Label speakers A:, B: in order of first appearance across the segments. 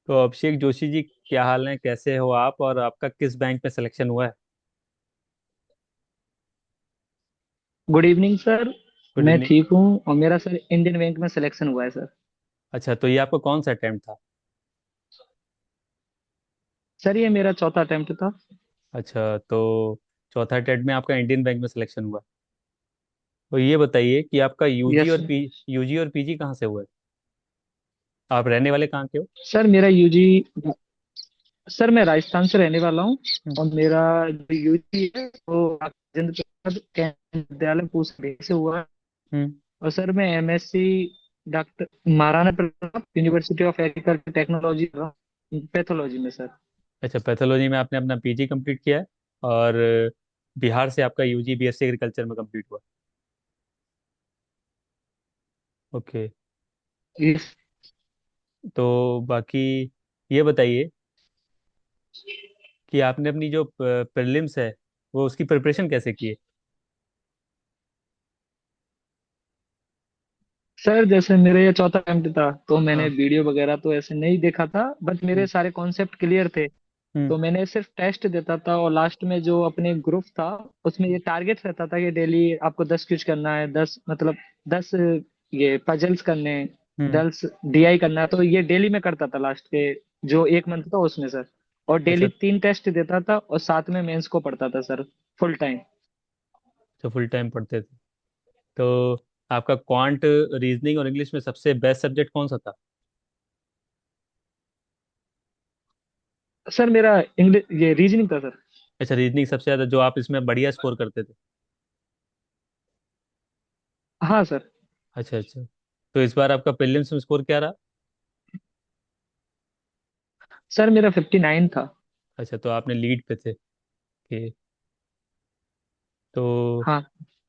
A: तो अभिषेक जोशी जी, क्या हाल है? कैसे हो आप? और आपका किस बैंक में सिलेक्शन हुआ है?
B: Good evening sir.
A: गुड
B: मैं
A: इवनिंग।
B: ठीक हूँ और मेरा सर इंडियन बैंक में सिलेक्शन हुआ है सर।
A: अच्छा, तो ये आपका कौन सा अटेम्प्ट था?
B: सर ये मेरा चौथा अटेम्प्ट था।
A: अच्छा, तो चौथा अटेम्प्ट में आपका इंडियन बैंक में सिलेक्शन हुआ। तो ये बताइए कि आपका
B: यस सर।
A: यूजी और पीजी कहाँ से हुआ है? आप रहने वाले कहाँ के हो?
B: सर मेरा यूजी, सर मैं राजस्थान से रहने वाला हूँ।
A: हम्म।
B: और मेरा जो यूजी है वो राजेंद्र प्रसाद केंद्रीय विद्यालय पूसा से हुआ है।
A: हम्म।
B: और सर मैं MSc doctor Maharana Pratap university of agriculture technology pathology में सर।
A: अच्छा, पैथोलॉजी में आपने अपना पीजी कंप्लीट किया है। और बिहार से आपका यूजी बीएससी एग्रीकल्चर में कंप्लीट हुआ। ओके।
B: इस
A: तो बाकी ये बताइए कि आपने अपनी जो प्रीलिम्स है, वो उसकी प्रिपरेशन कैसे की है?
B: सर जैसे मेरा ये चौथा अटेम्प्ट था तो मैंने
A: हाँ।
B: वीडियो वगैरह तो ऐसे नहीं देखा था, बट मेरे
A: हम्म।
B: सारे कॉन्सेप्ट क्लियर थे।
A: हम्म।
B: तो मैंने सिर्फ टेस्ट देता था और लास्ट में जो अपने ग्रुप था उसमें ये टारगेट रहता था कि डेली आपको 10 क्विज करना है, 10 ये पजल्स करने हैं,
A: हम्म।
B: 10 डीआई करना है। तो ये डेली में करता था लास्ट के जो एक मंथ था उसमें सर। और
A: अच्छा।
B: डेली 3 टेस्ट देता था और साथ में मेंस को पढ़ता था सर, फुल टाइम।
A: तो फुल टाइम पढ़ते थे। तो आपका क्वांट, रीजनिंग और इंग्लिश में सबसे बेस्ट सब्जेक्ट कौन सा था?
B: सर मेरा इंग्लिश ये रीजनिंग था सर।
A: अच्छा, रीजनिंग सबसे ज़्यादा, जो आप इसमें बढ़िया स्कोर करते थे।
B: हाँ सर।
A: अच्छा अच्छा। तो इस बार आपका प्रीलिम्स में स्कोर क्या रहा?
B: सर मेरा 59 था।
A: अच्छा, तो आपने लीड पे थे कि, तो
B: हाँ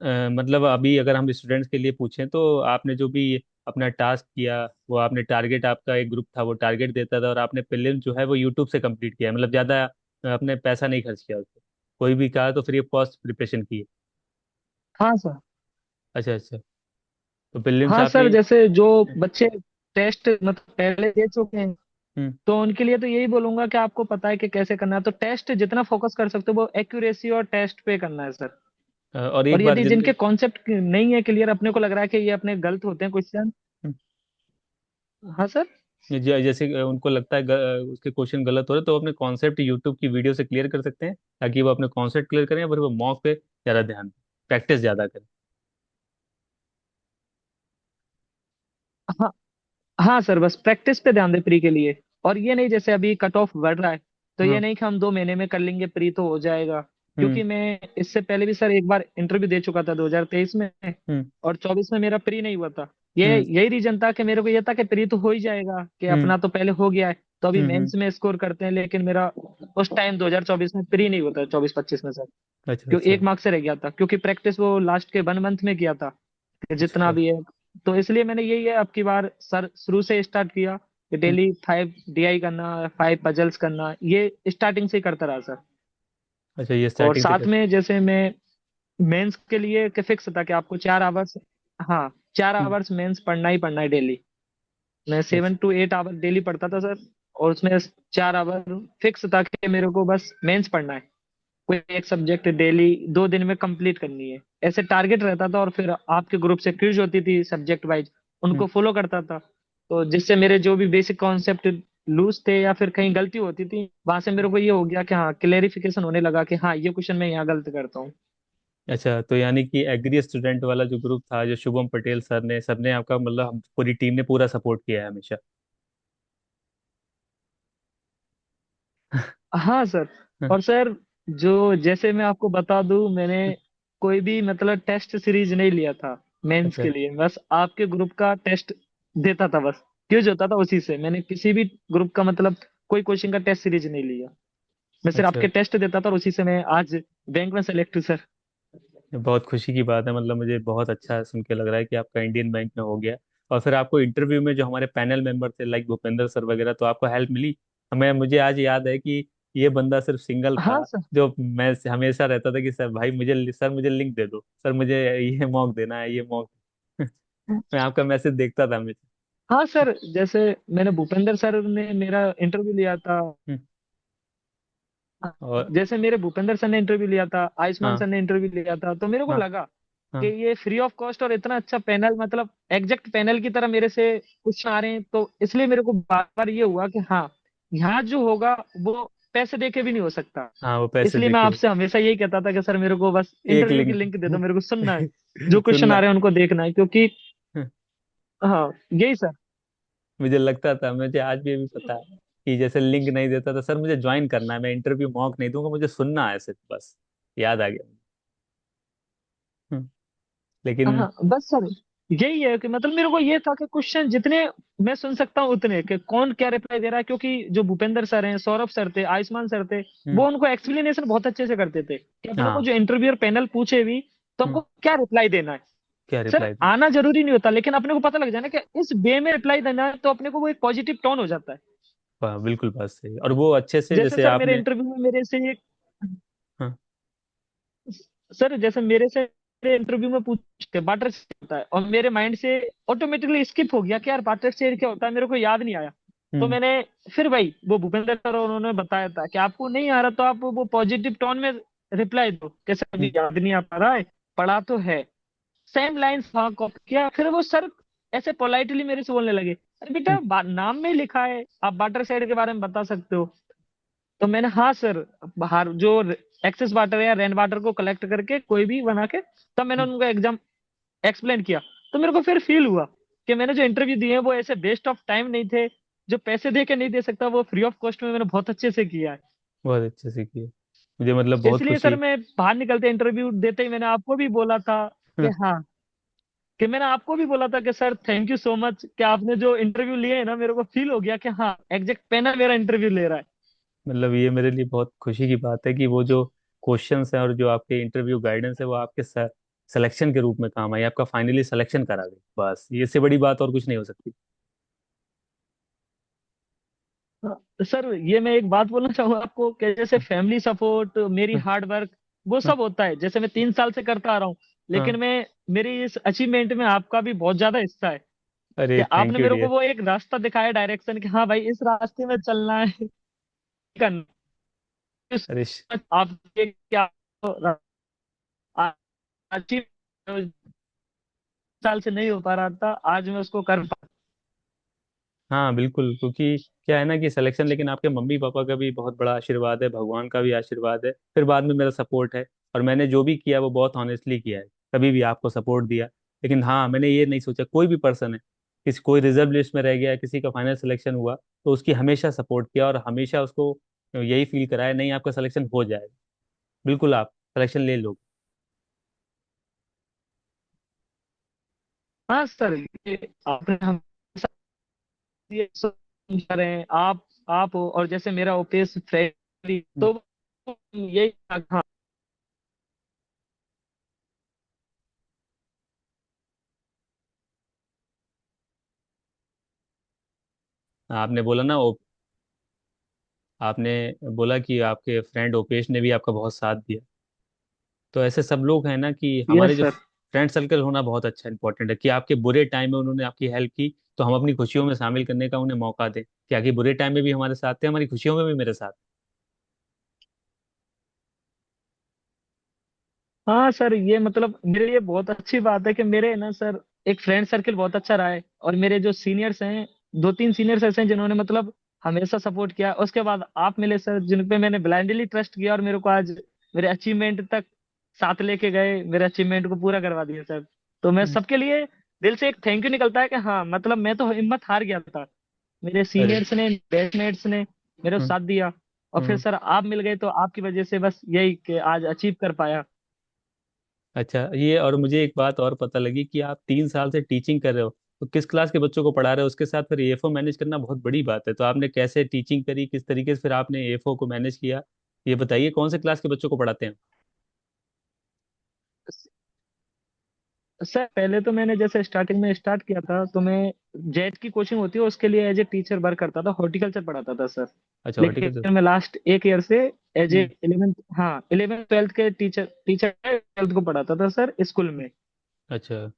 A: मतलब अभी अगर हम स्टूडेंट्स के लिए पूछें तो आपने जो भी अपना टास्क किया, वो आपने टारगेट, आपका एक ग्रुप था वो टारगेट देता था, और आपने प्रीलिम्स जो है वो यूट्यूब से कंप्लीट किया, मतलब ज़्यादा अपने पैसा नहीं खर्च किया उस पर। कोई भी कहा तो फ्री ऑफ कॉस्ट प्रिपरेशन की है।
B: हाँ सर।
A: अच्छा अच्छा। तो प्रीलिम्स
B: हाँ
A: आपने।
B: सर जैसे जो बच्चे टेस्ट मतलब पहले दे चुके हैं
A: हम्म।
B: तो उनके लिए तो यही बोलूंगा कि आपको पता है कि कैसे करना है, तो टेस्ट जितना फोकस कर सकते हो वो एक्यूरेसी और टेस्ट पे करना है सर।
A: और
B: और
A: एक बार
B: यदि
A: जिन।
B: जिनके कॉन्सेप्ट नहीं है क्लियर, अपने को लग रहा है कि ये अपने गलत होते हैं क्वेश्चन। हाँ सर।
A: जैसे उनको लगता है उसके क्वेश्चन गलत हो रहे, तो वो अपने कॉन्सेप्ट यूट्यूब की वीडियो से क्लियर कर सकते हैं, ताकि वो अपने कॉन्सेप्ट क्लियर करें, या फिर वो मॉक पे ज़्यादा ध्यान दें, प्रैक्टिस ज़्यादा करें।
B: हाँ हाँ सर, बस प्रैक्टिस पे ध्यान दे प्री के लिए। और ये नहीं जैसे अभी कट ऑफ बढ़ रहा है तो ये
A: हाँ।
B: नहीं कि हम 2 महीने में कर लेंगे प्री तो हो जाएगा।
A: हम्म।
B: क्योंकि मैं इससे पहले भी सर एक बार इंटरव्यू दे चुका था 2023 में।
A: हम्म।
B: और 24 में मेरा प्री नहीं हुआ था। ये
A: हम्म।
B: यही रीजन था कि मेरे को ये था कि प्री तो हो ही जाएगा, कि
A: हम्म।
B: अपना तो पहले हो गया है तो अभी
A: हम्म।
B: मेंस में स्कोर करते हैं। लेकिन मेरा उस टाइम 2024 में प्री नहीं हुआ था, 24-25 में सर।
A: अच्छा
B: क्यों
A: अच्छा।
B: एक मार्क्स से रह गया था, क्योंकि प्रैक्टिस वो लास्ट के 1 मंथ में किया था कि जितना
A: अच्छा।
B: भी है। तो इसलिए मैंने यही है अब की बार सर शुरू से स्टार्ट किया कि
A: हम्म।
B: डेली 5 डीआई करना, 5 पजल्स करना, ये स्टार्टिंग से ही करता रहा सर।
A: अच्छा, ये
B: और
A: स्टार्टिंग से
B: साथ
A: कर।
B: में जैसे मैं मेंस के लिए कि फिक्स था कि आपको 4 आवर्स, हाँ, चार
A: हम्म।
B: आवर्स मेंस पढ़ना ही पढ़ना है डेली। मैं
A: अच्छा
B: 7 to 8 आवर डेली पढ़ता था सर। और उसमें 4 आवर फिक्स था कि मेरे को बस मेंस पढ़ना है। कोई एक सब्जेक्ट डेली 2 दिन में कंप्लीट करनी है, ऐसे टारगेट रहता था। और फिर आपके ग्रुप से क्विज होती थी सब्जेक्ट वाइज,
A: हम्म।
B: उनको फॉलो करता था। तो जिससे मेरे जो भी बेसिक कॉन्सेप्ट लूज थे या फिर कहीं गलती होती थी, वहां से मेरे को ये हो गया कि हाँ क्लेरिफिकेशन होने लगा कि हाँ ये क्वेश्चन मैं यहाँ गलत करता हूँ।
A: अच्छा, तो यानी कि एग्री स्टूडेंट वाला जो ग्रुप था, जो शुभम पटेल सर ने, सबने आपका, मतलब पूरी टीम ने पूरा सपोर्ट किया है हमेशा।
B: हाँ सर। और सर जो जैसे मैं आपको बता दूं, मैंने कोई भी मतलब टेस्ट सीरीज नहीं लिया था मेंस
A: अच्छा
B: के लिए। बस आपके ग्रुप का टेस्ट देता था, बस क्यूज होता था उसी से। मैंने किसी भी ग्रुप का मतलब कोई कोचिंग का टेस्ट सीरीज नहीं लिया। मैं सिर्फ
A: अच्छा।
B: आपके टेस्ट देता था और उसी से मैं आज बैंक में सेलेक्ट हूँ सर।
A: ये बहुत खुशी की बात है, मतलब मुझे बहुत अच्छा सुन के लग रहा है कि आपका इंडियन बैंक में हो गया। और फिर आपको इंटरव्यू में जो हमारे पैनल मेंबर थे, लाइक भूपेंद्र सर वगैरह, तो आपको हेल्प मिली? मुझे आज याद है कि ये बंदा सिर्फ सिंगल
B: हाँ
A: था,
B: सर।
A: जो मैं हमेशा रहता था कि सर भाई मुझे, सर मुझे लिंक दे दो, सर मुझे ये मॉक देना है, ये मॉक। मैं आपका मैसेज देखता था हमेशा।
B: हाँ सर, जैसे मैंने भूपेंद्र सर ने मेरा इंटरव्यू लिया था।
A: हम्म, और
B: जैसे मेरे भूपेंद्र सर ने इंटरव्यू लिया था, आयुष्मान
A: हाँ
B: सर ने इंटरव्यू लिया था, तो मेरे को
A: हाँ
B: लगा कि
A: हाँ
B: ये फ्री ऑफ कॉस्ट और इतना अच्छा पैनल, मतलब एग्जैक्ट पैनल की तरह मेरे से क्वेश्चन आ रहे हैं, तो इसलिए मेरे को बार बार ये हुआ कि हाँ, यहाँ जो होगा वो पैसे दे के भी नहीं हो सकता।
A: हाँ, वो पैसे
B: इसलिए मैं
A: देके
B: आपसे हमेशा यही कहता था कि सर मेरे को बस
A: एक
B: इंटरव्यू की
A: लिंक
B: लिंक दे दो, मेरे को सुनना है, जो क्वेश्चन आ
A: सुनना।
B: रहे हैं उनको देखना है, क्योंकि हाँ, यही सर।
A: मुझे लगता था, मुझे आज भी अभी पता है कि जैसे लिंक नहीं देता था, सर मुझे ज्वाइन करना है, मैं इंटरव्यू मॉक नहीं दूंगा, मुझे सुनना है सिर्फ बस। याद आ गया। हम्म, लेकिन
B: हाँ बस सर, यही है कि मतलब मेरे को ये था कि क्वेश्चन जितने मैं सुन सकता हूँ उतने, कि कौन क्या रिप्लाई दे रहा है, क्योंकि जो भूपेंद्र सर हैं, सौरभ सर थे, आयुष्मान सर थे,
A: हम्म,
B: वो उनको एक्सप्लेनेशन बहुत अच्छे से करते थे कि अपने को
A: हाँ,
B: जो इंटरव्यूअर पैनल पूछे भी तो
A: हम्म,
B: हमको क्या रिप्लाई देना है।
A: क्या
B: सर
A: रिप्लाई
B: आना जरूरी नहीं होता, लेकिन अपने को पता लग जाए ना कि इस वे में रिप्लाई देना है, तो अपने को वो एक पॉजिटिव टोन हो जाता है।
A: हाँ, बिल्कुल बात सही, और वो अच्छे से
B: जैसे
A: जैसे
B: सर मेरे
A: आपने।
B: इंटरव्यू में मेरे से एक,
A: हाँ
B: सर जैसे मेरे से मेरे इंटरव्यू में पूछते बाटर शेड होता है, और मेरे माइंड से ऑटोमेटिकली स्किप हो गया कि यार बाटर शेड क्या होता है, मेरे को याद नहीं आया। तो
A: हम्म
B: मैंने फिर भाई वो भूपेंद्र सर और उन्होंने बताया था कि आपको नहीं आ रहा तो आप वो पॉजिटिव टोन में रिप्लाई दो, कैसे अभी
A: हम्म
B: याद नहीं आ पा रहा है, पढ़ा तो है, सेम लाइंस हाँ कॉपी किया। फिर वो सर ऐसे पोलाइटली मेरे से बोलने लगे, अरे बेटा
A: हम्म
B: नाम में ही लिखा है, आप वाटर साइड के बारे में बता सकते हो। तो मैंने हाँ सर, बाहर जो एक्सेस वाटर या रेन वाटर को कलेक्ट करके कोई भी बना के, तब मैंने
A: हम्म,
B: उनको एग्जाम एक्सप्लेन किया। तो मेरे को फिर फील हुआ कि मैंने जो इंटरव्यू दिए हैं वो ऐसे वेस्ट ऑफ टाइम नहीं थे, जो पैसे दे के नहीं दे सकता वो फ्री ऑफ कॉस्ट में मैंने बहुत अच्छे से किया है।
A: बहुत अच्छे से किए। मुझे मतलब बहुत
B: इसलिए सर
A: खुशी।
B: मैं बाहर निकलते इंटरव्यू देते ही मैंने आपको भी बोला था कि
A: हाँ,
B: हाँ, कि मैंने आपको भी बोला था कि sir thank you so much कि आपने जो इंटरव्यू लिए है ना, मेरे को फील हो गया कि हाँ एग्जैक्ट पैनल मेरा इंटरव्यू ले रहा है।
A: मतलब ये मेरे लिए बहुत खुशी की बात है कि वो जो क्वेश्चंस हैं और जो आपके इंटरव्यू गाइडेंस है वो आपके सिलेक्शन के रूप में काम आई, आपका फाइनली सिलेक्शन करा गई, बस ये से बड़ी बात और कुछ नहीं हो सकती।
B: हाँ, सर ये मैं एक बात बोलना चाहूंगा आपको कि जैसे
A: हाँ
B: फैमिली सपोर्ट, मेरी
A: हाँ
B: हार्ड वर्क, वो
A: हाँ
B: सब होता है, जैसे मैं 3 साल से करता आ रहा हूँ,
A: हाँ।
B: लेकिन मैं मेरी इस अचीवमेंट में आपका भी बहुत ज्यादा हिस्सा है, कि
A: अरे
B: आपने
A: थैंक यू
B: मेरे को
A: डियर।
B: वो एक रास्ता दिखाया, डायरेक्शन, कि हाँ भाई इस रास्ते में चलना है, करना है।
A: अरे
B: आप ये क्या अचीव साल से नहीं हो पा रहा था, आज मैं उसको कर पा।
A: हाँ बिल्कुल, क्योंकि क्या है ना कि सिलेक्शन, लेकिन आपके मम्मी पापा का भी बहुत बड़ा आशीर्वाद है, भगवान का भी आशीर्वाद है, फिर बाद में मेरा सपोर्ट है। और मैंने जो भी किया वो बहुत ऑनेस्टली किया है, कभी भी आपको सपोर्ट दिया। लेकिन हाँ, मैंने ये नहीं सोचा कोई भी पर्सन है, किसी कोई रिजर्व लिस्ट में रह गया, किसी का फाइनल सिलेक्शन हुआ, तो उसकी हमेशा सपोर्ट किया और हमेशा उसको यही फील कराया, नहीं आपका सिलेक्शन हो जाएगा, बिल्कुल आप सिलेक्शन ले लो।
B: हाँ सर, ये आपने हम ये समझा रहे हैं आप हो, और जैसे मेरा ओपेस फ्रेंड,
A: हम्म,
B: तो यही, हाँ।
A: आपने बोला ना आपने बोला कि आपके फ्रेंड ओपेश ने भी आपका बहुत साथ दिया। तो ऐसे सब लोग हैं ना कि हमारे
B: यस
A: जो
B: सर।
A: फ्रेंड सर्कल होना बहुत अच्छा इंपॉर्टेंट है, कि आपके बुरे टाइम में उन्होंने आपकी हेल्प की, तो हम अपनी खुशियों में शामिल करने का उन्हें मौका दें, क्या कि बुरे टाइम में भी हमारे साथ थे, हमारी खुशियों में भी मेरे साथ।
B: हाँ सर, ये मतलब मेरे लिए बहुत अच्छी बात है कि मेरे ना सर एक फ्रेंड सर्कल बहुत अच्छा रहा है, और मेरे जो सीनियर्स हैं, 2-3 सीनियर्स ऐसे हैं जिन्होंने मतलब हमेशा सपोर्ट किया। उसके बाद आप मिले सर, जिन पे मैंने ब्लाइंडली ट्रस्ट किया, और मेरे को आज मेरे अचीवमेंट तक साथ लेके गए, मेरे अचीवमेंट को पूरा करवा दिया सर। तो मैं
A: हम्म,
B: सबके लिए दिल से एक थैंक यू निकलता है कि हाँ, मतलब मैं तो हिम्मत हार गया था, मेरे
A: अरे
B: सीनियर्स ने, बैचमेट्स ने मेरे
A: हम्म
B: साथ दिया, और फिर
A: हम्म।
B: सर आप मिल गए, तो आपकी वजह से बस यही कि आज अचीव कर पाया।
A: अच्छा, ये और मुझे एक बात और पता लगी कि आप 3 साल से टीचिंग कर रहे हो, तो किस क्लास के बच्चों को पढ़ा रहे हो, उसके साथ फिर एएफओ मैनेज करना बहुत बड़ी बात है, तो आपने कैसे टीचिंग करी, किस तरीके से फिर आपने एएफओ को मैनेज किया, ये बताइए, कौन से क्लास के बच्चों को पढ़ाते हैं?
B: सर पहले तो मैंने जैसे स्टार्टिंग में स्टार्ट किया था, तो मैं जेट की कोचिंग होती है उसके लिए एज ए टीचर वर्क करता था, हॉर्टिकल्चर पढ़ाता था सर।
A: अच्छा, हॉर्टिकल्चर।
B: लेकिन मैं लास्ट एक ईयर से एज ए
A: हम्म।
B: 11th, हाँ 11th 12th के टीचर टीचर 12th को पढ़ाता था सर स्कूल में।
A: अच्छा।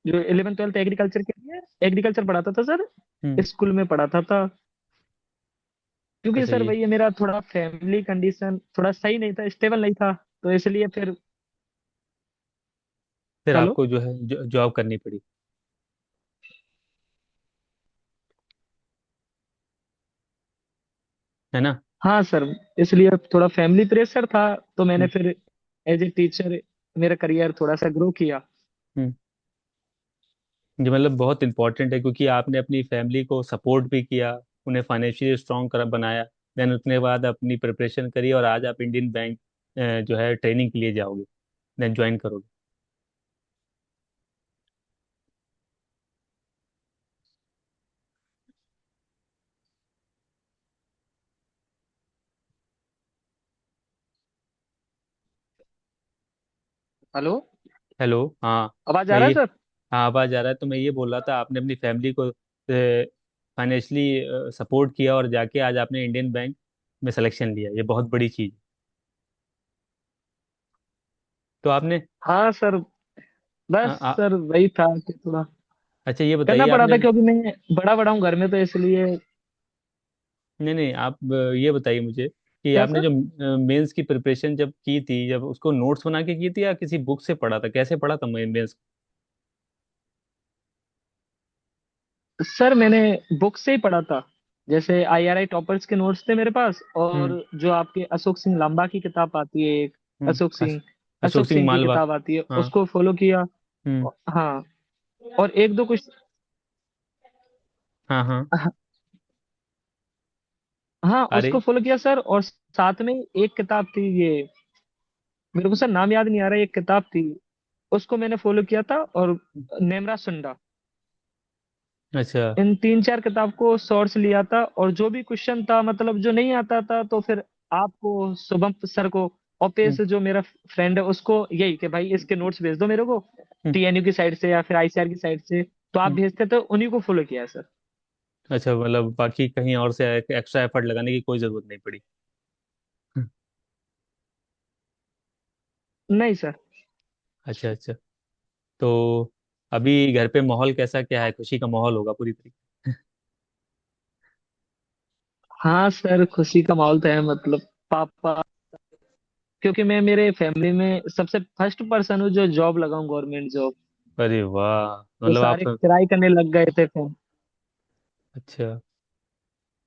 B: जो 11th 12th एग्रीकल्चर के लिए एग्रीकल्चर पढ़ाता था सर,
A: हम्म।
B: स्कूल में पढ़ाता था। क्योंकि
A: अच्छा
B: सर
A: ये,
B: वही है, मेरा थोड़ा फैमिली कंडीशन थोड़ा सही नहीं था, स्टेबल नहीं था, तो इसलिए फिर।
A: फिर
B: हेलो।
A: आपको जो है जॉब करनी पड़ी, है ना?
B: हाँ सर, इसलिए थोड़ा फैमिली प्रेशर था, तो मैंने
A: हम्म।
B: फिर एज ए टीचर मेरा करियर थोड़ा सा ग्रो किया।
A: हम्म। ये मतलब बहुत इंपॉर्टेंट है, क्योंकि आपने अपनी फैमिली को सपोर्ट भी किया, उन्हें फाइनेंशियली स्ट्रांग कर बनाया, देन उसके बाद अपनी प्रिपरेशन करी, और आज आप इंडियन बैंक जो है ट्रेनिंग के लिए जाओगे, देन ज्वाइन करोगे।
B: हेलो।
A: हेलो, हाँ।
B: आवाज आ
A: मैं
B: रहा
A: ये,
B: है सर?
A: हाँ आवाज आ रहा है, तो मैं ये बोल रहा था, आपने अपनी फैमिली को फाइनेंशियली सपोर्ट किया और जाके आज आपने इंडियन बैंक में सिलेक्शन लिया, ये बहुत बड़ी चीज़ है। तो आपने
B: हाँ सर,
A: आ,
B: बस
A: आ,
B: सर वही था कि थोड़ा
A: अच्छा ये
B: करना
A: बताइए
B: पड़ा
A: आपने,
B: था, क्योंकि मैं बड़ा बड़ा हूँ घर में, तो इसलिए।
A: नहीं नहीं, आप ये बताइए मुझे कि
B: क्या
A: आपने
B: सर?
A: जो मेंस की प्रिपरेशन जब की थी, जब उसको नोट्स बना के की थी या किसी बुक से पढ़ा था, कैसे पढ़ा था मेंस?
B: सर मैंने बुक से ही पढ़ा था। जैसे आईआरआई टॉपर्स के नोट्स थे मेरे पास,
A: हम्म।
B: और जो आपके अशोक सिंह लांबा की किताब आती है एक, अशोक सिंह
A: अशोक
B: अशोक
A: सिंह
B: सिंह की
A: मालवा।
B: किताब आती है,
A: हाँ।
B: उसको फॉलो किया।
A: हम्म।
B: हाँ, और एक दो कुछ।
A: हाँ हाँ।
B: हाँ,
A: अरे,
B: उसको फॉलो किया सर, और साथ में एक किताब थी ये, मेरे को सर नाम याद नहीं आ रहा, एक किताब थी, उसको मैंने फॉलो किया था, और नेमरा सुंडा।
A: अच्छा।
B: इन 3 4 किताब को सोर्स लिया था, और जो भी क्वेश्चन था, मतलब जो नहीं आता था, तो फिर आपको, शुभम सर को,
A: हम्म।
B: ओपेश जो मेरा फ्रेंड है, उसको यही कि भाई इसके नोट्स भेज दो मेरे को,
A: हम्म।
B: टीएनयू की साइड से या फिर आईसीआर की साइड से, तो आप
A: हम्म।
B: भेजते, तो उन्हीं को फॉलो किया है सर।
A: अच्छा, मतलब बाकी कहीं और से एक्स्ट्रा एफर्ट लगाने की कोई जरूरत नहीं पड़ी।
B: नहीं सर।
A: अच्छा अच्छा। तो अभी घर पे माहौल कैसा क्या है? खुशी का माहौल होगा पूरी तरीके।
B: हाँ सर, खुशी का माहौल तो है, मतलब पापा, क्योंकि मैं मेरे फैमिली में सबसे फर्स्ट पर्सन हूँ जो जॉब लगा हूँ, गवर्नमेंट जॉब।
A: अरे वाह,
B: तो
A: मतलब आप,
B: सारे ट्राई करने लग गए थे फिर।
A: अच्छा,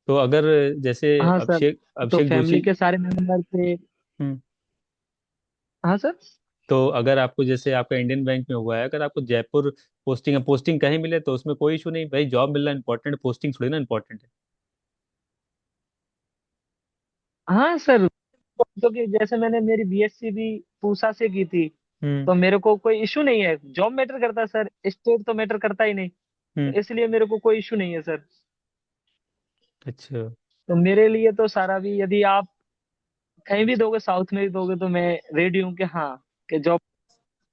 A: तो अगर जैसे
B: हाँ सर,
A: अभिषेक
B: तो
A: अभिषेक
B: फैमिली
A: जोशी,
B: के सारे मेंबर थे।
A: हम्म,
B: हाँ सर।
A: तो अगर आपको, जैसे आपका इंडियन बैंक में हुआ है, अगर आपको जयपुर पोस्टिंग, पोस्टिंग कहीं मिले तो उसमें कोई इशू नहीं भाई, जॉब मिलना इंपॉर्टेंट है, पोस्टिंग थोड़ी ना इंपॉर्टेंट है।
B: हाँ सर, क्योंकि जैसे मैंने मेरी बीएससी भी पूसा से की थी,
A: हम्म।
B: तो मेरे को कोई इशू नहीं है, जॉब मैटर करता है सर, स्टेट तो मैटर करता ही नहीं,
A: हम्म।
B: तो इसलिए मेरे को कोई इशू नहीं है सर।
A: अच्छा।
B: तो मेरे लिए तो सारा भी, यदि आप कहीं भी दोगे, साउथ में भी दोगे, तो मैं रेडी हूँ कि हाँ, कि जॉब।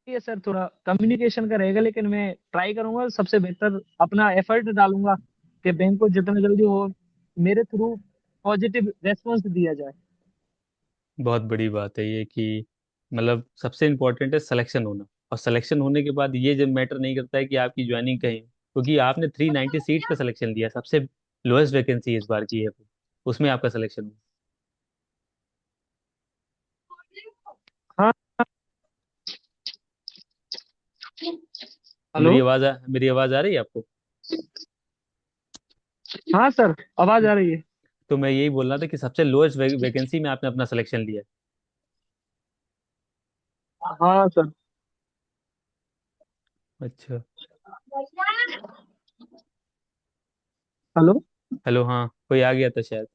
B: ये सर थोड़ा कम्युनिकेशन का रहेगा, लेकिन मैं ट्राई करूंगा, सबसे बेहतर अपना एफर्ट डालूंगा कि बैंक को जितना जल्दी हो मेरे थ्रू पॉजिटिव रेस्पॉन्स दिया जाए।
A: बहुत बड़ी बात है ये कि मतलब सबसे इम्पोर्टेंट है सिलेक्शन होना, और सिलेक्शन होने के बाद ये जब मैटर नहीं करता है कि आपकी ज्वाइनिंग कहीं, क्योंकि आपने 390 सीट्स पे सिलेक्शन लिया, सबसे लोएस्ट वैकेंसी इस बार की है, उसमें आपका सिलेक्शन हुआ।
B: हाँ। हेलो।
A: मेरी आवाज आ रही है आपको?
B: हाँ सर, आवाज आ रही है।
A: तो मैं यही बोल रहा था कि सबसे लोएस्ट वैकेंसी में आपने अपना सिलेक्शन लिया
B: हाँ सर।
A: है। अच्छा।
B: हेलो।
A: हेलो, हाँ कोई आ गया था शायद।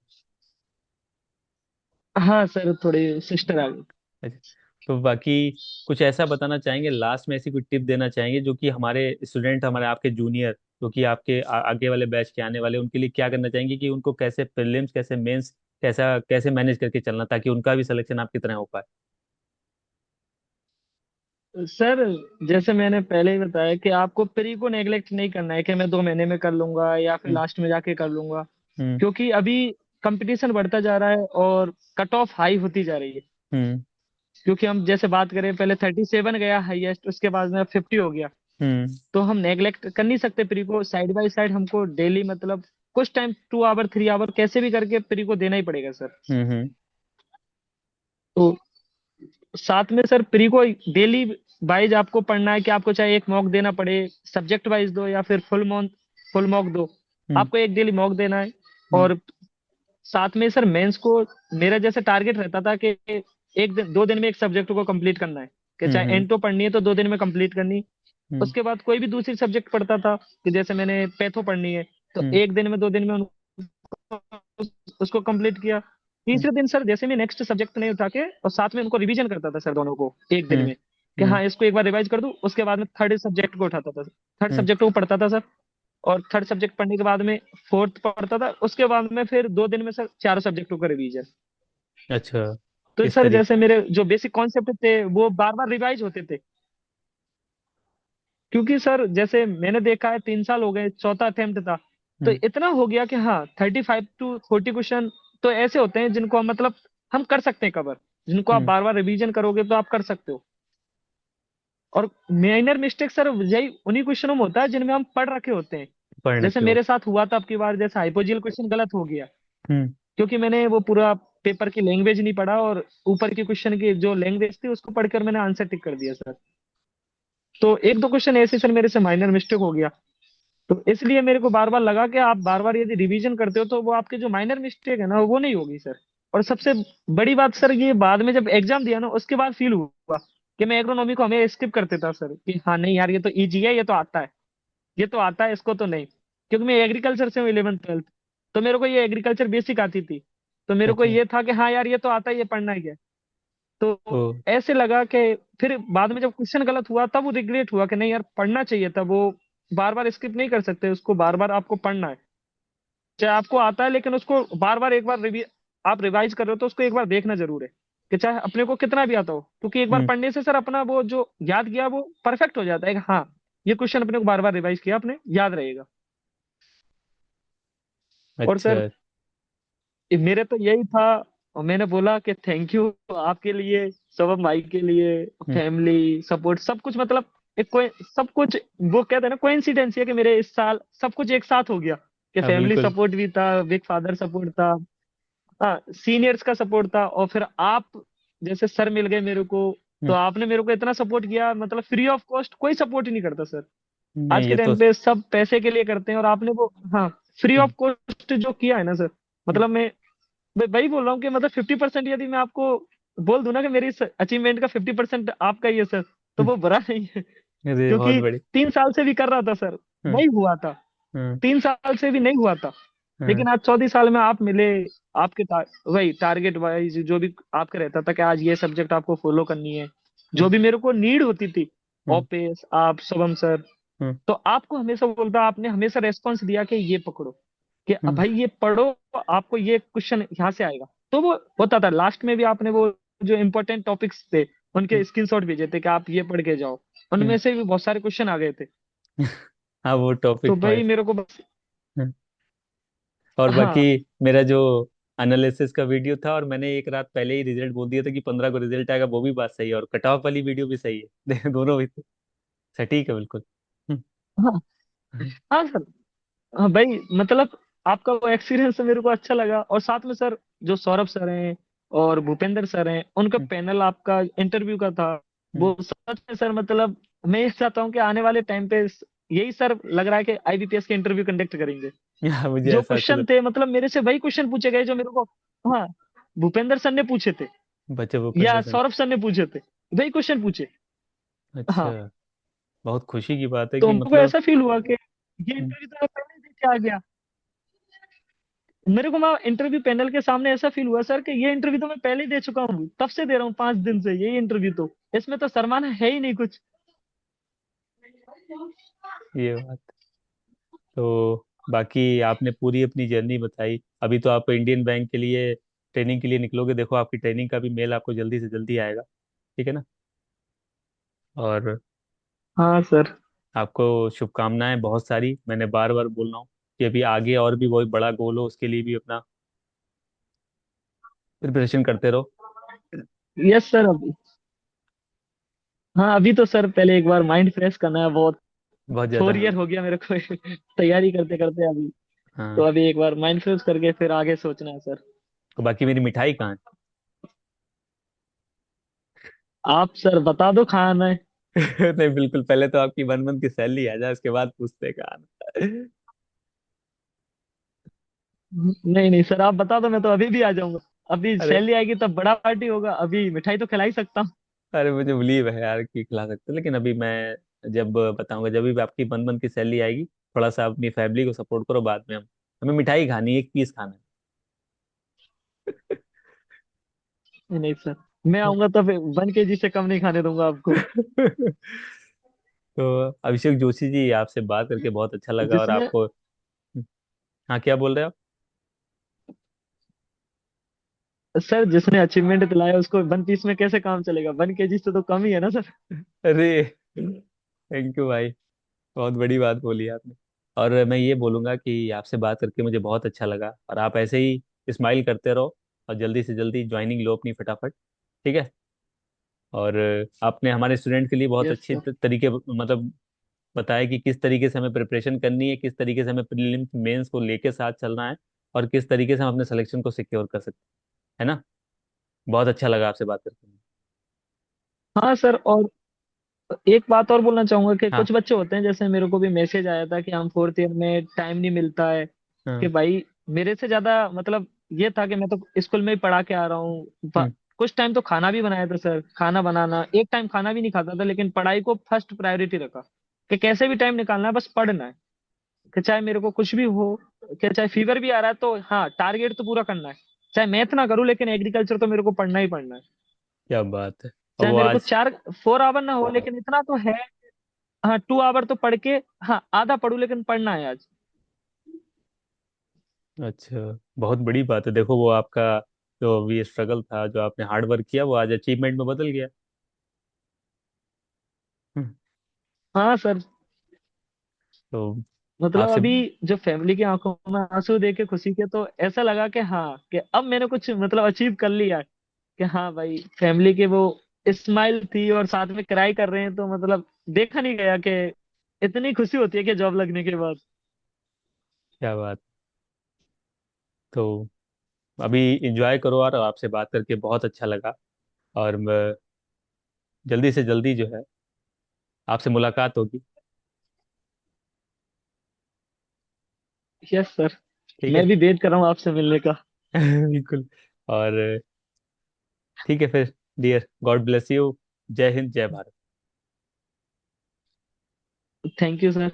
B: हाँ सर, थोड़ी सिस्टर आ गई।
A: अच्छा, तो बाकी कुछ ऐसा बताना चाहेंगे लास्ट में, ऐसी कोई टिप देना चाहेंगे जो कि हमारे स्टूडेंट, हमारे आपके जूनियर, जो कि आपके आगे वाले बैच के आने वाले, उनके लिए क्या करना चाहेंगे कि उनको कैसे प्रीलिम्स, कैसे मेंस, कैसा कैसे मैनेज करके चलना, ताकि उनका भी सिलेक्शन आपकी तरह हो पाए?
B: सर जैसे मैंने पहले ही बताया कि आपको प्री को नेग्लेक्ट नहीं करना है कि मैं 2 महीने में कर लूंगा या फिर
A: हम्म।
B: लास्ट में जाके कर लूंगा,
A: हम्म।
B: क्योंकि अभी कंपटीशन बढ़ता जा रहा है और कट ऑफ हाई होती जा रही है।
A: हम्म।
B: क्योंकि हम जैसे बात करें, पहले 37 गया हाईएस्ट, उसके बाद में 50 हो गया।
A: हम्म
B: तो हम नेग्लेक्ट कर नहीं सकते प्री को, साइड बाय साइड हमको डेली मतलब कुछ टाइम 2 आवर 3 आवर कैसे भी करके प्री को देना ही पड़ेगा सर।
A: हम्म।
B: तो साथ में सर प्री को डेली वाइज आपको पढ़ना है कि आपको चाहे एक मॉक देना पड़े, सब्जेक्ट वाइज दो या फिर फुल मॉक दो,
A: हम्म
B: आपको एक डेली मॉक देना है।
A: हम्म
B: और साथ में सर मेंस को मेरा जैसे टारगेट रहता था कि एक दिन 2 दिन में एक सब्जेक्ट को कंप्लीट करना है, कि
A: हम्म
B: चाहे
A: हम्म
B: एंटो पढ़नी है तो 2 दिन में कंप्लीट करनी।
A: हम्म
B: उसके बाद कोई भी दूसरी सब्जेक्ट पढ़ता था कि जैसे मैंने पैथो पढ़नी है तो
A: हम्म
B: एक दिन में 2 दिन में उसको कंप्लीट किया।
A: हम्म
B: तीसरे दिन सर जैसे मैं नेक्स्ट सब्जेक्ट नहीं उठा के और साथ में उनको रिवीजन करता था सर दोनों को एक दिन
A: हम्म
B: में, कि
A: हम्म
B: हाँ इसको एक बार रिवाइज कर दूं, उसके बाद में थर्ड सब्जेक्ट को उठाता था, थर्ड
A: हम्म।
B: सब्जेक्ट को पढ़ता था सर। और थर्ड सब्जेक्ट पढ़ने के बाद में फोर्थ पढ़ता था, उसके बाद में फिर 2 दिन में सर चारों सब्जेक्टों का रिवीजन।
A: अच्छा,
B: तो
A: इस
B: सर
A: तरीके।
B: जैसे मेरे जो बेसिक कॉन्सेप्ट थे वो बार बार रिवाइज होते थे, क्योंकि सर जैसे मैंने देखा है 3 साल हो गए, चौथा अटेम्प्ट था। तो
A: हम्म
B: इतना हो गया कि हाँ 35 to 40 क्वेश्चन तो ऐसे होते हैं जिनको हम मतलब हम कर सकते हैं कवर, जिनको आप
A: हम्म।
B: बार बार रिवीजन करोगे तो आप कर सकते हो। और माइनर मिस्टेक सर यही उन्हीं क्वेश्चनों में होता है जिनमें हम पढ़ रखे होते हैं।
A: पढ़
B: जैसे
A: रखे हो।
B: मेरे साथ हुआ था अब की बार, जैसे हाइपोजियल क्वेश्चन गलत हो गया
A: हम्म
B: क्योंकि मैंने वो पूरा पेपर की लैंग्वेज नहीं पढ़ा और ऊपर के क्वेश्चन की जो लैंग्वेज थी उसको पढ़कर मैंने आंसर टिक कर दिया सर। तो एक दो क्वेश्चन ऐसे सर मेरे से माइनर मिस्टेक हो गया। तो इसलिए मेरे को बार बार लगा कि आप बार बार यदि रिवीजन करते हो तो वो आपके जो माइनर मिस्टेक है ना वो नहीं होगी सर। और सबसे बड़ी बात सर ये बाद में जब एग्जाम दिया ना उसके बाद फील हुआ कि मैं एग्रोनॉमी को हमें स्किप करते था सर, कि हाँ नहीं यार ये तो इजी है, ये तो आता है, ये तो आता है, इसको तो नहीं। क्योंकि मैं एग्रीकल्चर से हूँ 11th 12th, तो मेरे को ये एग्रीकल्चर बेसिक आती थी। तो मेरे को
A: अच्छा।
B: ये था कि हाँ यार ये तो आता है, ये पढ़ना ही है।
A: ओ।
B: तो ऐसे लगा कि फिर बाद में जब क्वेश्चन गलत हुआ तब वो रिग्रेट हुआ कि नहीं यार पढ़ना चाहिए था वो, बार बार स्किप नहीं कर सकते उसको, बार बार आपको पढ़ना है। चाहे आपको आता है लेकिन उसको बार बार एक बार आप रिवाइज कर रहे हो तो उसको एक बार देखना जरूर है, कि चाहे अपने को कितना भी आता हो, क्योंकि एक बार
A: हम्म।
B: पढ़ने से सर अपना वो जो याद गया वो परफेक्ट हो जाता है कि हाँ ये क्वेश्चन अपने को बार बार रिवाइज किया अपने याद रहेगा। और
A: अच्छा।
B: सर मेरे तो यही था, और मैंने बोला कि थैंक यू आपके लिए, सबब भाई के लिए,
A: हम्म।
B: फैमिली सपोर्ट सब कुछ मतलब एक कोई सब कुछ, वो कहते हैं ना कोइंसिडेंस है कि मेरे इस साल सब कुछ एक साथ हो गया, कि
A: हाँ
B: फैमिली
A: बिल्कुल।
B: सपोर्ट भी था, बिग फादर सपोर्ट था, हाँ सीनियर्स का सपोर्ट था, और फिर आप जैसे सर मिल गए मेरे को। तो
A: हम्म।
B: आपने मेरे को इतना सपोर्ट किया, मतलब फ्री ऑफ कॉस्ट कोई सपोर्ट ही नहीं करता सर। आज
A: नहीं,
B: के
A: ये तो।
B: टाइम पे सब पैसे के लिए करते हैं और आपने वो हाँ फ्री
A: हम्म
B: ऑफ कॉस्ट जो किया है ना सर,
A: हम्म
B: मतलब मैं वही बोल रहा हूँ कि मतलब 50% यदि मैं आपको बोल दूं ना कि मेरी अचीवमेंट का 50% आपका ही है सर, तो
A: हम्म।
B: वो बुरा नहीं है।
A: अरे बहुत
B: क्योंकि
A: बड़ी।
B: 3 साल से भी कर रहा था सर,
A: हम्म
B: नहीं हुआ था,
A: हम्म
B: 3 साल से भी नहीं हुआ था।
A: हम्म
B: लेकिन आज 14 साल में आप मिले, आपके वही टारगेट वाइज जो भी आपका रहता था कि आज ये सब्जेक्ट आपको फॉलो करनी है, जो
A: हम्म
B: भी मेरे को नीड होती थी,
A: हम्म
B: ओपेस आप शुभम सर,
A: हम्म
B: तो आपको हमेशा बोलता, आपने हमेशा रेस्पॉन्स दिया कि ये पकड़ो, कि अब
A: हम्म
B: भाई ये पढ़ो, आपको ये क्वेश्चन यहाँ से आएगा। तो वो होता था लास्ट में भी, आपने वो जो इंपॉर्टेंट टॉपिक्स थे
A: हम्म
B: उनके स्क्रीनशॉट भेजे थे कि आप ये पढ़ के जाओ,
A: हम्म।
B: उनमें से भी बहुत सारे क्वेश्चन आ गए थे।
A: हाँ, वो
B: तो
A: टॉपिक तो
B: भाई
A: ऐसे।
B: मेरे को बस
A: हम्म। और बाकी
B: हाँ
A: मेरा जो एनालिसिस का वीडियो था, और मैंने एक रात पहले ही रिजल्ट बोल दिया था कि 15 को रिजल्ट आएगा, वो भी बात सही है, और कट ऑफ वाली वीडियो भी सही है। दोनों भी सटीक है बिल्कुल।
B: हाँ
A: हम्म
B: हाँ सर, हाँ भाई मतलब आपका वो एक्सपीरियंस मेरे को अच्छा लगा। और साथ में सर जो सौरभ सर हैं और भूपेंद्र सर हैं, उनका
A: हम्म
B: पैनल आपका इंटरव्यू का था,
A: हम्म।
B: वो सच में सर मतलब मैं ये चाहता हूँ कि आने वाले टाइम पे यही सर लग रहा है कि आईबीपीएस के इंटरव्यू कंडक्ट करेंगे।
A: मुझे
B: जो
A: ऐसा अच्छा
B: क्वेश्चन थे मतलब मेरे से वही क्वेश्चन पूछे गए जो मेरे को, हाँ भूपेंद्र सर ने पूछे थे
A: बच्चे
B: या
A: भूपेंद्र सिंह।
B: सौरभ सर ने पूछे थे, वही क्वेश्चन पूछे।
A: अच्छा।
B: हाँ
A: बहुत खुशी की बात है
B: तो
A: कि
B: हमको
A: मतलब।
B: ऐसा फील हुआ कि ये
A: हम्म
B: इंटरव्यू तो मैं पहले ही दे के आ गया। मेरे को वहाँ इंटरव्यू पैनल के सामने ऐसा फील हुआ सर कि ये इंटरव्यू तो मैं पहले ही दे चुका हूँ, तब से दे रहा हूँ 5 दिन से यही इंटरव्यू, तो इसमें तो शर्माना है ही नहीं कुछ।
A: ये बात। तो बाकी आपने पूरी अपनी जर्नी बताई, अभी तो आप इंडियन बैंक के लिए ट्रेनिंग के लिए निकलोगे, देखो आपकी ट्रेनिंग का भी मेल आपको जल्दी से जल्दी आएगा। ठीक है ना। और
B: हाँ सर।
A: आपको शुभकामनाएं बहुत सारी, मैंने बार बार बोल रहा हूँ कि अभी आगे और भी बहुत बड़ा गोल हो, उसके लिए भी अपना प्रिपरेशन करते रहो।
B: यस सर, अभी हाँ अभी तो सर पहले एक बार माइंड फ्रेश करना है बहुत।
A: बहुत ज्यादा,
B: फोर
A: हाँ।
B: ईयर हो गया मेरे को तैयारी करते करते अभी। तो
A: हाँ।
B: अभी एक बार माइंड फ्रेश करके फिर आगे सोचना है सर।
A: तो बाकी मेरी मिठाई कहाँ
B: आप सर बता दो खाना है।
A: है? नहीं, बिल्कुल, पहले तो आपकी 1 मंथ की सैलरी आ जाए, उसके बाद पूछते हैं कहाँ।
B: नहीं नहीं सर, आप बता दो, मैं तो अभी भी आ जाऊंगा। अभी
A: अरे,
B: सैलरी आएगी तब बड़ा पार्टी होगा, अभी मिठाई तो खिला ही सकता हूँ।
A: अरे मुझे बिलीव है यार कि खिला सकते हो, लेकिन अभी मैं जब बताऊंगा, जब भी आपकी 1 मंथ की सैलरी आएगी, थोड़ा सा अपनी फैमिली को सपोर्ट करो, बाद में हम हमें मिठाई खानी है, एक पीस खाना
B: नहीं नहीं सर, मैं
A: है।
B: आऊंगा तो फिर 1 kg से कम नहीं खाने दूंगा आपको।
A: तो अभिषेक जोशी जी, आपसे बात करके बहुत अच्छा लगा, और
B: जिसने
A: आपको। हाँ, क्या बोल रहे हो आप?
B: सर जिसने अचीवमेंट दिलाया उसको 1 पीस में कैसे काम चलेगा? 1 kg से तो कम ही है ना सर।
A: अरे, थैंक यू भाई, बहुत बड़ी बात बोली आपने। और मैं ये बोलूंगा कि आपसे बात करके मुझे बहुत अच्छा लगा, और आप ऐसे ही स्माइल करते रहो, और जल्दी से जल्दी ज्वाइनिंग लो अपनी फटाफट। ठीक है। और आपने हमारे स्टूडेंट के लिए बहुत
B: यस
A: अच्छी
B: सर।
A: तरीके, मतलब बताया कि किस तरीके से हमें प्रिपरेशन करनी है, किस तरीके से हमें प्रीलिम्स मेंस को लेके साथ चलना है, और किस तरीके से हम अपने सिलेक्शन को सिक्योर कर सकते हैं, है ना? बहुत अच्छा लगा आपसे बात करके।
B: हाँ सर, और एक बात और बोलना चाहूंगा कि
A: हाँ।
B: कुछ बच्चे होते हैं, जैसे मेरे को भी मैसेज आया था कि हम 4th ईयर में टाइम नहीं मिलता है। कि
A: हाँ।
B: भाई मेरे से ज्यादा मतलब ये था कि मैं तो स्कूल में ही पढ़ा के आ रहा हूँ।
A: हम्म।
B: कुछ टाइम तो खाना भी बनाया था सर, खाना बनाना, एक टाइम खाना भी नहीं खाता था, लेकिन पढ़ाई को फर्स्ट प्रायोरिटी रखा। कि कैसे भी टाइम निकालना है, बस पढ़ना है। कि चाहे मेरे को कुछ भी हो, कि चाहे फीवर भी आ रहा है तो हाँ, टारगेट तो पूरा करना है। चाहे मैथ ना करूँ, लेकिन एग्रीकल्चर तो मेरे को पढ़ना ही पढ़ना है।
A: क्या बात है। और
B: चाहे
A: वो
B: मेरे को
A: आज।
B: 4 4 आवर ना हो, लेकिन इतना तो है। हाँ, 2 आवर तो पढ़ के, हाँ आधा पढ़ू लेकिन पढ़ना है आज।
A: अच्छा, बहुत बड़ी बात है, देखो वो आपका जो अभी स्ट्रगल था, जो आपने हार्ड वर्क किया, वो आज अचीवमेंट में बदल गया। हम्म।
B: हाँ सर।
A: तो
B: मतलब
A: आपसे।
B: अभी जो फैमिली की आंखों में आंसू देख के खुशी के, तो ऐसा लगा कि हाँ, कि अब मैंने कुछ मतलब अचीव कर लिया। कि हाँ भाई, फैमिली के वो स्माइल थी और साथ में क्राई कर रहे हैं, तो मतलब देखा नहीं गया कि इतनी खुशी होती है कि जॉब लगने के बाद।
A: क्या बात। तो अभी एंजॉय करो, और आपसे बात करके बहुत अच्छा लगा, और जल्दी से जल्दी जो है आपसे मुलाकात होगी।
B: Yes sir.
A: ठीक
B: मैं
A: है।
B: भी वेट कर रहा हूँ आपसे मिलने का।
A: बिल्कुल। और ठीक है फिर, डियर, गॉड ब्लेस यू। जय हिंद, जय भारत।
B: Thank you sir.